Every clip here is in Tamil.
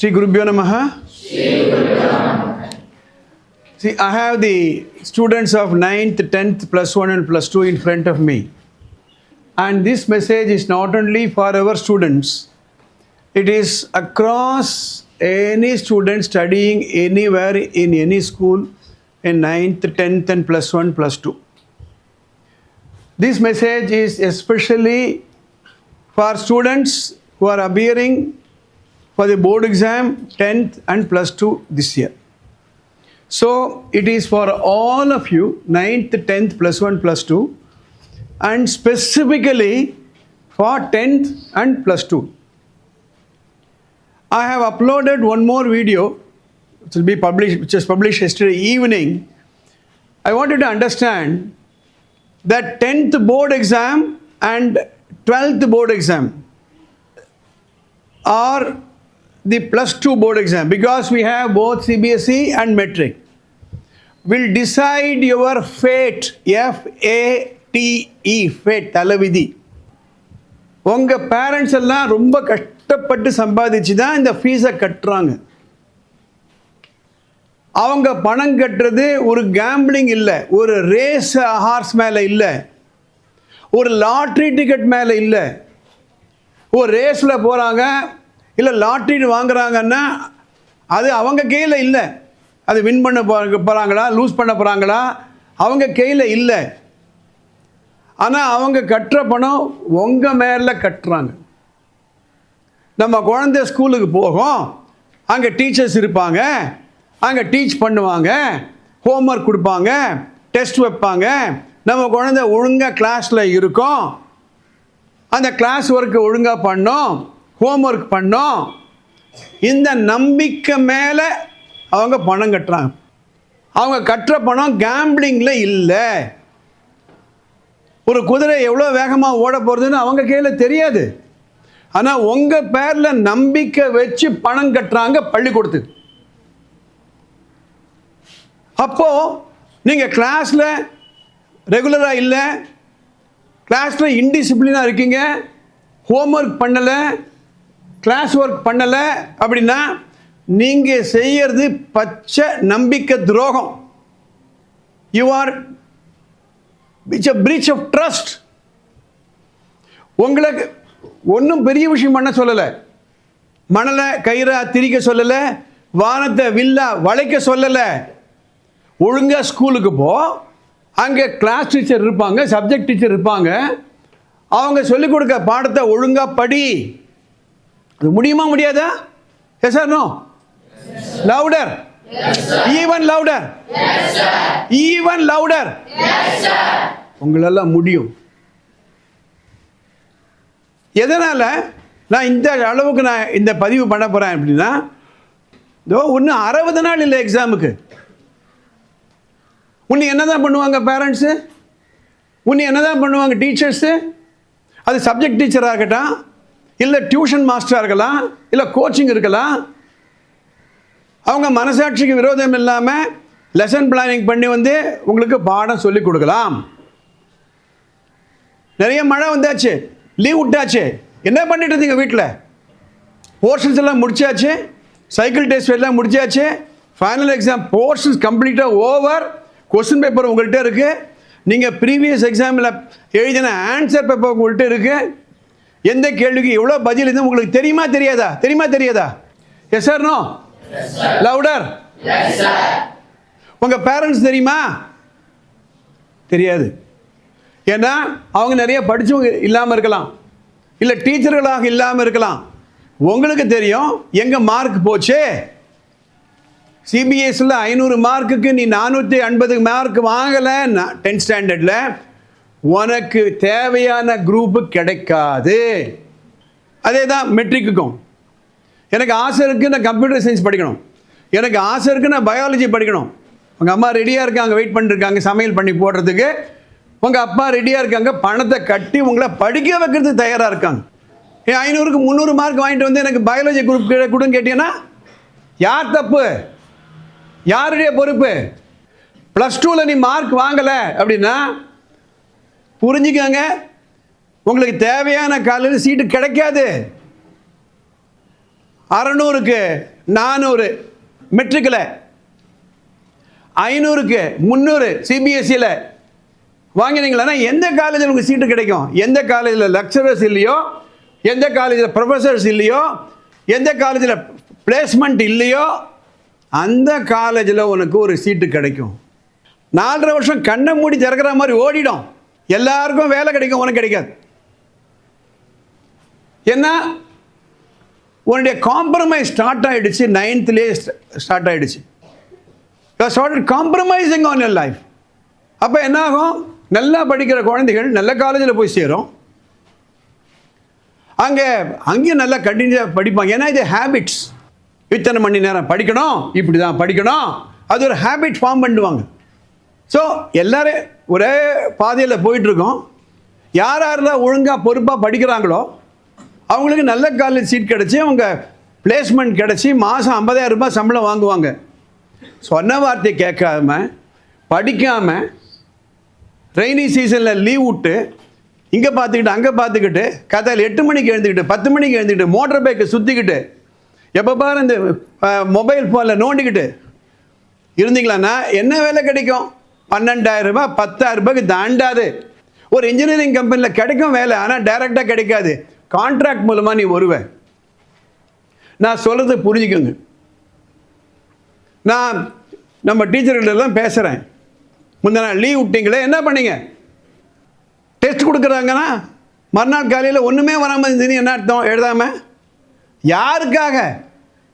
Shri Gurubhyo Namaha. See, I have the students of 9th, 10th, plus 1 and plus 2 in front of me. And this message is not only for our students, it is across any student studying anywhere in any school in 9th, 10th and plus 1, plus 2. This message is especially for students who are appearing for the board exam 10th and plus 2 this year. So it is for all of you 9th, 10th, plus 1, plus 2 and specifically for 10th and plus 2. I have uploaded one more video which will be published, which was published yesterday evening. I want you to understand that 10th board exam and 12th board exam are the plus 2 board exam, because we have both CBSE and metric, will decide your fate. F-A-T-E, fate, talavidhi. உங்க பேரண்ட்ஸ் எல்லாம் ரொம்ப கஷ்டப்பட்டு சம்பாதிச்சு தான் இந்த ஃபீஸை கட்டுறாங்க. அவங்க பணம் கட்டுறது ஒரு கேம்பிளிங் இல்லை, ஒரு ரேஸ் ஹார்ஸ் மேலே இல்லை, ஒரு லாட்ரி டிக்கெட் மேலே இல்லை. ஒரு ரேஸில் போகிறாங்க இல்லை லாட்ரி வாங்குறாங்கன்னா அது அவங்க கையில் இல்லை. அது வின் பண்ண போகிறாங்களா லூஸ் பண்ண போகிறாங்களா அவங்க கையில் இல்லை. ஆனால் அவங்க கட்டுற பணம் உங்கள் மேலே கட்டுறாங்க. நம்ம குழந்தை ஸ்கூலுக்கு போகும், அங்கே டீச்சர்ஸ் இருப்பாங்க, அங்கே டீச் பண்ணுவாங்க, ஹோம்ஒர்க் கொடுப்பாங்க, டெஸ்ட் வைப்பாங்க, நம்ம குழந்தை ஒழுங்காக கிளாஸில் இருக்கும், அந்த கிளாஸ் ஒர்க்கை ஒழுங்காக பண்ணோம், ஹோம்ஒர்க் பண்ணோம். இந்த நம்பிக்கை மேலே அவங்க பணம் கட்டுறாங்க. அவங்க கட்டுற பணம் கேம்பிளிங்கில் இல்லை. ஒரு குதிரை எவ்வளோ வேகமாக ஓட போகிறதுன்னு அவங்க கையில் தெரியாது. ஆனால் உங்கள் பேரில் நம்பிக்கை வச்சு பணம் கட்டுறாங்க பள்ளிக்கூடத்துக்கு. அப்போது நீங்கள் கிளாஸில் ரெகுலராக இல்லை, கிளாஸில் இன்டிசிப்ளினாக இருக்கீங்க, ஹோம்ஒர்க் பண்ணலை, கிளாஸ் ஒர்க் பண்ணலை அப்படின்னா நீங்கள் செய்யறது பச்சை நம்பிக்கை துரோகம். You are it's a breach of trust. உங்களுக்கு ஒன்றும் பெரிய விஷயம் பண்ண சொல்லலை, மணலை கயிறா திரிக்க சொல்லலை, வானத்தை வில்லா வளைக்க சொல்லலை. ஒழுங்காக ஸ்கூலுக்கு போ, அங்கே கிளாஸ் டீச்சர் இருப்பாங்க, சப்ஜெக்ட் டீச்சர் இருப்பாங்க, அவங்க சொல்லிக் கொடுக்க பாடத்தை ஒழுங்காக படி. அது முடியுமா முடியாதா? Yes or no? Louder, even louder, even louder. உங்களெல்லாம் முடியும். எதனால் நான் இந்த அளவுக்கு நான் இந்த பதிவு பண்ண போகிறேன் அப்படின்னா, இதோ இன்னும் 60 நாள் இல்லை எக்ஸாமுக்கு. உன்னை என்ன தான் பண்ணுவாங்க பேரண்ட்ஸு, உன்னை என்ன தான் பண்ணுவாங்க டீச்சர்ஸு? அது சப்ஜெக்ட் டீச்சராக இருக்கட்டும், இல்லை டியூஷன் மாஸ்டராக இருக்கலாம், இல்லை கோச்சிங் இருக்கலாம். அவங்க மனசாட்சிக்கு விரோதம் இல்லாமல் லெசன் பிளானிங் பண்ணி வந்து உங்களுக்கு பாடம் சொல்லி கொடுக்கலாம். நிறைய மழை வந்தாச்சு, லீவ் விட்டாச்சு, என்ன பண்ணிட்டு இருந்தீங்க வீட்டில்? போர்ஷன்ஸ் எல்லாம் முடிச்சாச்சு, சைக்கிள் டெஸ்ட் எல்லாம் முடிச்சாச்சு, ஃபைனல் எக்ஸாம் போர்ஷன்ஸ் கம்ப்ளீட்டாக ஓவர், கொஸ்டின் பேப்பர் உங்கள்கிட்ட இருக்குது, நீங்கள் ப்ரீவியஸ் எக்ஸாமில் எழுதின ஆன்சர் பேப்பர் உங்கள்கிட்ட இருக்குது. எந்த கேள்விக்கு எவ்வளோ பதில் இது உங்களுக்கு தெரியுமா தெரியாதா? தெரியுமா தெரியாதா? Yes sir no? லவுடர். உங்கள் பேரண்ட்ஸ் தெரியுமா? தெரியாது. ஏன்னா அவங்க நிறைய படித்தவங்க இல்லாமல் இருக்கலாம், இல்லை டீச்சர்களாக இல்லாமல் இருக்கலாம். உங்களுக்கு தெரியும் எங்கே மார்க் போச்சு. சிபிஎஸ்சியில் 500 மார்க்குக்கு நீ 450 மார்க் வாங்கலை 10th ஸ்டாண்டர்டில், உனக்கு தேவையான குரூப்பு கிடைக்காது. அதே தான் மெட்ரிக்குக்கும். எனக்கு ஆசை இருக்குது நான் கம்ப்யூட்டர் சயின்ஸ் படிக்கணும், எனக்கு ஆசை இருக்குது நான் பயாலஜி படிக்கணும். உங்கள் அம்மா ரெடியாக இருக்காங்க, வெயிட் பண்ணிருக்காங்க சமையல் பண்ணி போடுறதுக்கு. உங்கள் அப்பா ரெடியாக இருக்காங்க, பணத்தை கட்டி உங்களை படிக்க வைக்கிறதுக்கு தயாராக இருக்காங்க. 500க்கு 300 மார்க் வாங்கிட்டு வந்து எனக்கு பயாலஜி குரூப் கொடுன்னு கேட்டீங்கன்னா யார் தப்பு, யாருடைய பொறுப்பு? +2ல் நீ மார்க் வாங்கலை அப்படின்னா புரிஞ்சுக்கங்க, உங்களுக்கு தேவையான காலையில் சீட்டு கிடைக்காது. 600க்கு 400 மெட்ரிக்கில், 500க்கு 300 சிபிஎஸ்சியில் வாங்கினீங்களா எந்த காலேஜில் உங்களுக்கு சீட்டு கிடைக்கும்? எந்த காலேஜில் லெக்சரர்ஸ் இல்லையோ, எந்த காலேஜில் ப்ரொஃபஸர்ஸ் இல்லையோ, எந்த காலேஜில் பிளேஸ்மெண்ட் இல்லையோ அந்த காலேஜில் உனக்கு ஒரு சீட்டு கிடைக்கும். 4.5 வருஷம் கண்ணை மூடி திறக்கிற மாதிரி ஓடிடும். எல்லாருக்கும் வேலை கிடைக்கும், உனக்கு கிடைக்காது. ஏன்னா உன்னுடைய காம்ப்ரமைஸ் ஸ்டார்ட் ஆகிடுச்சு. 9th ஸ்டார்ட் ஆகிடுச்சு. Started compromising on your life. அப்போ என்ன ஆகும்? நல்லா படிக்கிற குழந்தைகள் நல்ல காலேஜில் போய் சேரும். அங்கேயும் நல்லா கண்டினியூஸாக படிப்பாங்க. ஏன்னா இது ஹேபிட்ஸ். இத்தனை மணி நேரம் படிக்கணும், இப்படி தான் படிக்கணும், அது ஒரு ஹேபிட் ஃபார்ம் பண்ணுவாங்க. ஸோ எல்லோரும் ஒரே பாதையில் போயிட்டுருக்கோம். யார் யாரெல்லாம் ஒழுங்காக பொறுப்பாக படிக்கிறாங்களோ அவங்களுக்கு நல்ல காலேஜ் சீட் கிடச்சி, அவங்க பிளேஸ்மெண்ட் கிடச்சி மாதம் 50,000 ரூபாய் சம்பளம் வாங்குவாங்க. சொன்ன வார்த்தையை கேட்காம படிக்காமல் ரெய்னி சீசனில் லீவ் விட்டு இங்கே பார்த்துக்கிட்டு அங்கே பார்த்துக்கிட்டு காலையில் 8 மணிக்கு எழுந்துக்கிட்டு 10 மணிக்கு எழுந்துக்கிட்டு மோட்டர் பைக்கை சுற்றிக்கிட்டு எப்போ பாரு இந்த மொபைல் ஃபோனில் நோண்டிக்கிட்டு இருந்தீங்களான்னா என்ன வேலை கிடைக்கும்? 12,000 ரூபாய் 10,000 ரூபாய்க்கு தாண்டாது. ஒரு இன்ஜினியரிங் கம்பெனியில் கிடைக்கும் வேலை, ஆனால் டைரெக்டாக கிடைக்காது. கான்ட்ராக்ட் மூலமாக நீ வருவேன். நான் சொல்கிறது புரிஞ்சுக்கோங்க. நான் நம்ம டீச்சர்களெல்லாம் பேசுகிறேன். முந்தின நாள் லீவ் விட்டீங்களே, என்ன பண்ணீங்க? டெஸ்ட் கொடுக்குறாங்கன்னா மறுநாள் காலையில் ஒன்றுமே வராமல் இருந்தீங்க, என்ன அர்த்தம்? எழுதாமல். யாருக்காக?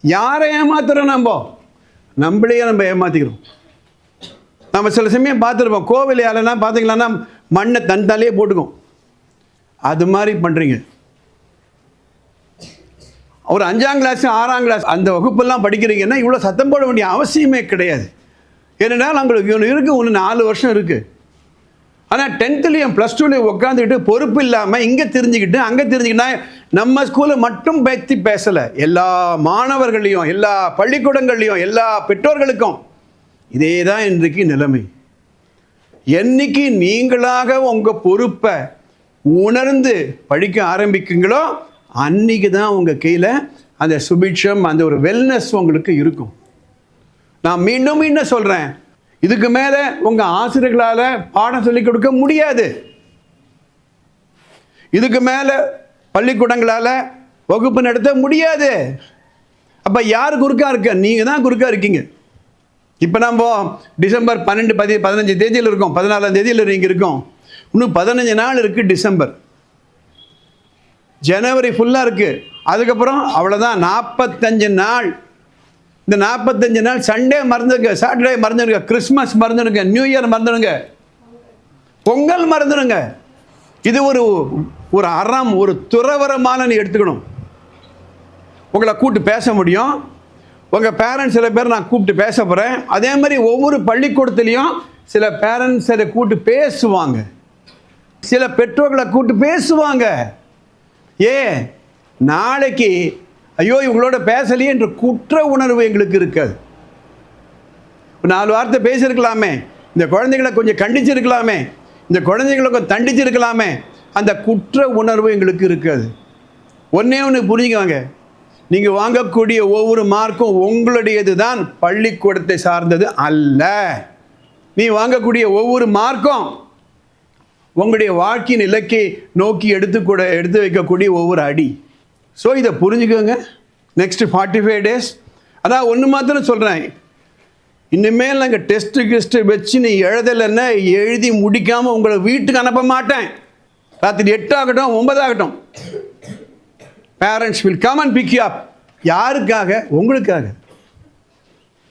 யாரை ஏமாத்துறோம்? நம்மளையே நம்ம ஏமாற்றிக்கிறோம். நம்ம சில சமயம் பார்த்துருப்போம், கோவில் யாருன்னா பார்த்தீங்களான்னா மண்ணை தன் தலையே போட்டுக்கும். அது மாதிரி பண்ணுறீங்க. ஒரு 5ஆம் கிளாஸ் 6ஆம் கிளாஸ் அந்த வகுப்பெல்லாம் படிக்கிறீங்கன்னா இவ்வளோ சத்தம் போட வேண்டிய அவசியமே கிடையாது. ஏனென்றால் உங்களுக்கு ஒன்று இருக்குது, ஒன்று 4 வருஷம் இருக்குது. ஆனால் 10th +2 உட்காந்துக்கிட்டு பொறுப்பு இல்லாமல் இங்கே தெரிஞ்சுக்கிட்டு அங்கே தெரிஞ்சுக்கிட்டா நம்ம ஸ்கூலை மட்டும் பற்றி பேசலை, எல்லா மாணவர்களையும் எல்லா பள்ளிக்கூடங்கள்லையும் எல்லா பெற்றோர்களுக்கும் இதே தான் இன்றைக்கு நிலைமை. என்னைக்கு நீங்களாக உங்கள் பொறுப்பை உணர்ந்து படிக்க ஆரம்பிக்குங்களோ அன்றைக்கி தான் உங்கள் கையில் அந்த சுபிட்சம், அந்த ஒரு வெல்னஸ் உங்களுக்கு இருக்கும். நான் மீண்டும் மீண்டும் சொல்கிறேன், இதுக்கு மேலே உங்கள் ஆசிரியர்களால் பாடம் சொல்லிக் கொடுக்க முடியாது. இதுக்கு மேலே பள்ளிக்கூடங்களால் வகுப்பு நடத்த முடியாது. அப்போ யார் குறுக்கா இருக்க? நீங்கள் தான் குறுக்கா இருக்கீங்க. இப்போ நம்ம டிசம்பர் 12, 15 தேதியில் இருக்கோம், 14ஆம் தேதியில் நீங்கள் இருக்கோம். இன்னும் 15 நாள் இருக்குது டிசம்பர். ஜனவரி ஃபுல்லாக இருக்குது. அதுக்கப்புறம் அவ்வளோதான், 45 நாள். இந்த 45 நாள் சண்டே மறந்துடுங்க, சாட்டர்டே மறந்துடுங்க, கிறிஸ்மஸ் மறந்துடுங்க, நியூ இயர் மறந்துடுங்க, பொங்கல் மறந்துடுங்க. இது ஒரு அறம், ஒரு துறவரமான நீ எடுத்துக்கணும். உங்களை கூப்பிட்டு பேச முடியும். உங்கள் பேரண்ட்ஸ் சில பேர் நான் கூப்பிட்டு பேச போகிறேன். அதே மாதிரி ஒவ்வொரு பள்ளிக்கூடத்துலேயும் சில பேரண்ட்ஸ் அதை கூப்பிட்டு பேசுவாங்க, சில பெற்றோர்களை கூப்பிட்டு பேசுவாங்க. நாளைக்கு ஐயோ இவங்களோட பேசலையே என்ற குற்ற உணர்வு எங்களுக்கு இருக்காது. 4 வார்த்தை பேசியிருக்கலாமே, இந்த குழந்தைகளை கொஞ்சம் கண்டிச்சிருக்கலாமே, இந்த குழந்தைகளை கொஞ்சம் தண்டிச்சிருக்கலாமே, அந்த குற்ற உணர்வு எங்களுக்கு இருக்காது. ஒன்று புரிஞ்சுக்குவாங்க, நீங்கள் வாங்கக்கூடிய ஒவ்வொரு மார்க்கும் உங்களுடையது தான், பள்ளிக்கூடத்தை சார்ந்தது அல்ல. நீ வாங்கக்கூடிய ஒவ்வொரு மார்க்கும் உங்களுடைய வாழ்க்கையின் இலக்கை நோக்கி எடுத்து வைக்கக்கூடிய ஒவ்வொரு அடி. ஸோ இதை புரிஞ்சுக்கோங்க. Next 45 days. அதான் ஒன்று மாத்திரம் சொல்கிறேன், இனிமேல் நாங்கள் டெஸ்ட்டு வச்சு நீ எழுதலைன்னா எழுதி முடிக்காமல் உங்களை வீட்டுக்கு அனுப்ப மாட்டேன். ராத்திரி 8 ஆகட்டும் 9 ஆகட்டும், parents will come and pick you up. யாருக்காக? உங்களுக்காக.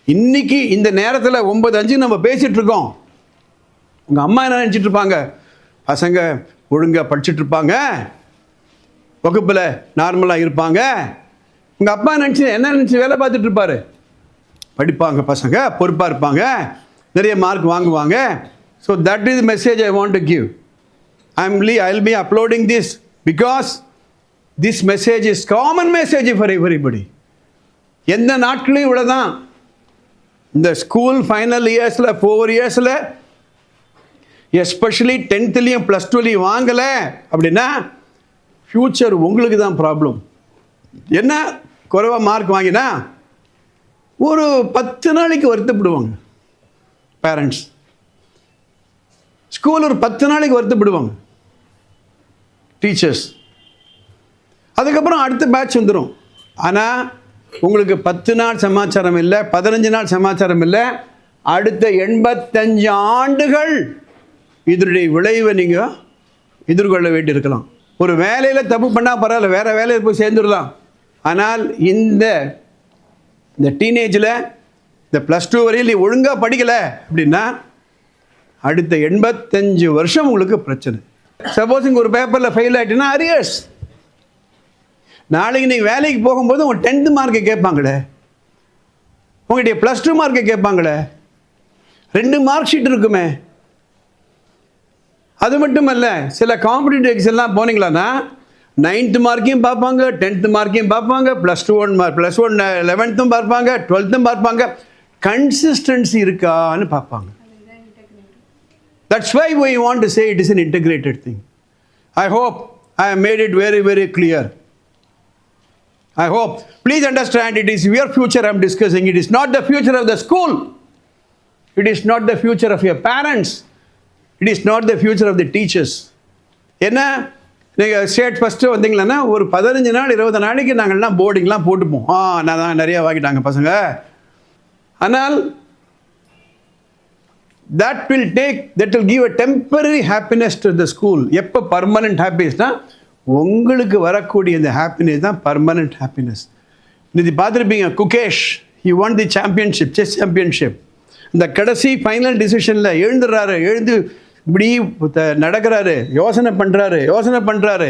இன்னைக்கு இந்த நேரத்தில் 9:05 நம்ம பேசிகிட்டு இருக்கோம். உங்கள் அம்மா என்ன நினச்சிட்டு இருப்பாங்க? பசங்க ஒழுங்காக படிச்சுட்டு இருப்பாங்க, வகுப்பில் நார்மலாக இருப்பாங்க. உங்கள் அப்பா என்ன நினச்சி வேலை பார்த்துட்டு இருப்பார்? படிப்பாங்க பசங்க, பொறுப்பாக இருப்பாங்க, நிறைய மார்க் வாங்குவாங்க. So that is message I want to give. I'll be uploading this because this message is common message for everybody. எந்த நாட்களையும் இவ்வளோதான். இந்த ஸ்கூல் ஃபைனல் இயர்ஸில் 4 இயர்ஸில் எஸ்பெஷலி 10th +2 வாங்கலை அப்படின்னா ஃப்யூச்சர் உங்களுக்கு தான் ப்ராப்ளம். என்ன குறைவாக மார்க் வாங்கினா ஒரு 10 நாளைக்கு வருத்தப்படுவாங்க பேரண்ட்ஸ். ஸ்கூல் ஒரு 10 நாளைக்கு வருத்தப்படுவாங்க டீச்சர்ஸ். அதுக்கப்புறம் அடுத்த பேட்ச் வந்துடும். ஆனால் உங்களுக்கு 10 நாள் சமாச்சாரம் இல்லை, 15 நாள் சமாச்சாரம் இல்லை, அடுத்த 85 ஆண்டுகள் இதனுடைய விளைவை நீங்கள் எதிர்கொள்ள வேண்டியிருக்கலாம். ஒரு வேலையில் தப்பு பண்ணால் பரவாயில்ல, வேறு வேலையில் போய் சேர்ந்துடலாம். ஆனால் இந்த டீனேஜில் இந்த +2 வரையில் நீ ஒழுங்காக படிக்கலை அப்படின்னா அடுத்த 85 வருஷம் உங்களுக்கு பிரச்சனை. சப்போஸ் இங்கே ஒரு பேப்பரில் ஃபெயில் ஆகிட்டுன்னா அரியர்ஸ். நாளைக்கு நீங்கள் வேலைக்கு போகும்போது உங்கள் 10th மார்க்கை கேட்பாங்களே, உங்களுடைய +2 மார்க்கை கேட்பாங்களே, 2 மார்க் ஷீட் இருக்குமே. அது மட்டும் அல்ல, சில காம்படிட்டிவ் எக்ஸாம்லாம் போனீங்களான்னா 9th மார்க்கையும் பார்ப்பாங்க, 10th மார்க்கையும் பார்ப்பாங்க, +1 11th பார்ப்பாங்க, 12th பார்ப்பாங்க. கன்சிஸ்டன்சி இருக்கான்னு பார்ப்பாங்க. That's why we want to say it is an integrated thing. I hope I have made it very, very clear. I hope. Please understand, it is your future I am discussing. It is not the future of the school. It is not the future of your parents. It is not the future of the teachers. என்ன நீங்கள் ஸ்டேட் ஃபஸ்ட்டு வந்தீங்களன்னா ஒரு 15 நாள் 20 நாளைக்கு நாங்கள்லாம் போர்டிங்லாம் போட்டுப்போம். நான் தான் நிறையா வாங்கிட்டாங்க பசங்க. ஆனால் that will give a temporary happiness to the school. எப்போ பர்மனெண்ட் ஹாப்பினஸ்னா உங்களுக்கு வரக்கூடிய இந்த ஹாப்பினஸ் தான் பர்மனெண்ட் ஹாப்பினஸ். இது பார்த்துருப்பீங்க, Gukesh he won the championship, chess championship. இந்த கடைசி ஃபைனல் டிசிஷனில் எழுந்து இப்படி நடக்கிறாரு, யோசனை பண்ணுறாரு,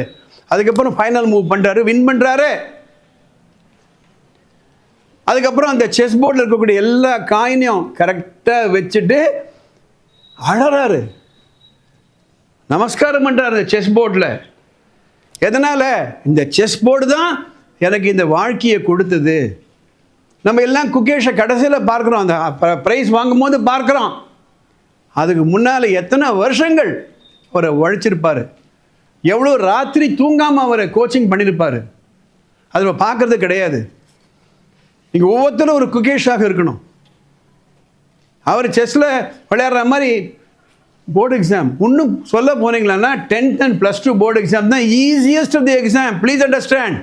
அதுக்கப்புறம் ஃபைனல் மூவ் பண்ணுறாரு, வின் பண்ணுறாரு. அதுக்கப்புறம் அந்த செஸ் போர்டில் இருக்கக்கூடிய எல்லா காயினையும் கரெக்டாக வச்சுட்டு அழறாரு, நமஸ்காரம் பண்ணுறாரு செஸ் போர்டில். எதனால்? இந்த செஸ் போர்டு தான் எனக்கு இந்த வாழ்க்கையை கொடுத்தது. நம்ம எல்லாம் குகேஷை கடைசியில் பார்க்குறோம், அந்த ப்ரைஸ் வாங்கும் போது பார்க்குறோம். அதுக்கு முன்னால் எத்தனை வருஷங்கள் அவரை உழைச்சிருப்பார், எவ்வளோ ராத்திரி தூங்காமல் அவரை கோச்சிங் பண்ணியிருப்பார். அது பார்க்குறது கிடையாது. நீங்கள் ஒவ்வொருத்தரும் ஒரு குகேஷாக இருக்கணும். அவர் செஸ்ஸில் விளையாடுற மாதிரி போர்டு எக்ஸாம் இன்னும் சொல்ல போனீங்களான்னா 10th and +2 போர்டு எக்ஸாம் தான் easiest of the exam. Please understand.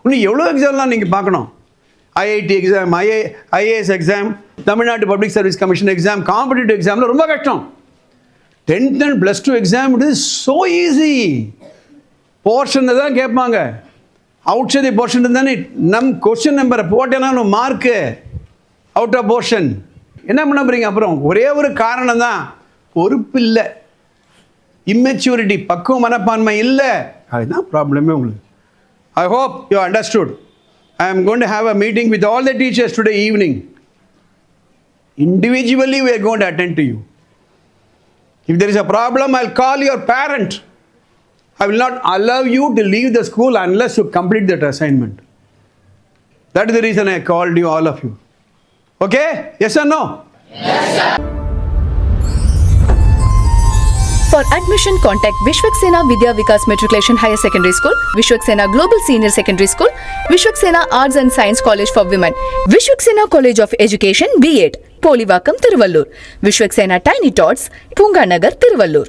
இன்னும் எவ்வளோ எக்ஸாம்லாம் நீங்கள் பார்க்கணும். IIT exam, IAS exam, Tamil Nadu public service commission exam, competitive எக்ஸாமில் ரொம்ப கஷ்டம். 10th and +2 exam it is so easy. போர்ஷனை தான் கேட்பாங்க, அவுட் சைட் போர்ஷன் தானே. கொஸ்டின் நம்பரை போட்டேன்னா மார்க்கு அவுட் ஆஃப் போர்ஷன். என்ன பண்ண போறீங்க? அப்புறம் ஒரே ஒரு காரணம் தான், பொறுப்பு இல்லை, இம்மெச்சூரிட்டி, பக்குவ மனப்பான்மை இல்லை. அதுதான் ப்ராப்ளமே உங்களுக்கு. I hope you understood. I am going to have a meeting with all the teachers today evening. Individually we are going to attend to you. If there is a problem, I'll call your parent. I will not allow you to leave the school unless you complete that assignment. That is the reason I called you, all of you. Okay? Yes or no? Yes, sir. For admission, contact Vishwaksena Vidya Vikas Matriculation Higher Secondary School, Vishwaksena Global Senior Secondary School, Vishwaksena Arts and Science College for Women, Vishwaksena College of Education, B.Ed, Polivakam, Tiruvallur, Vishwaksena Tiny Tots, Punganagar, Tiruvallur.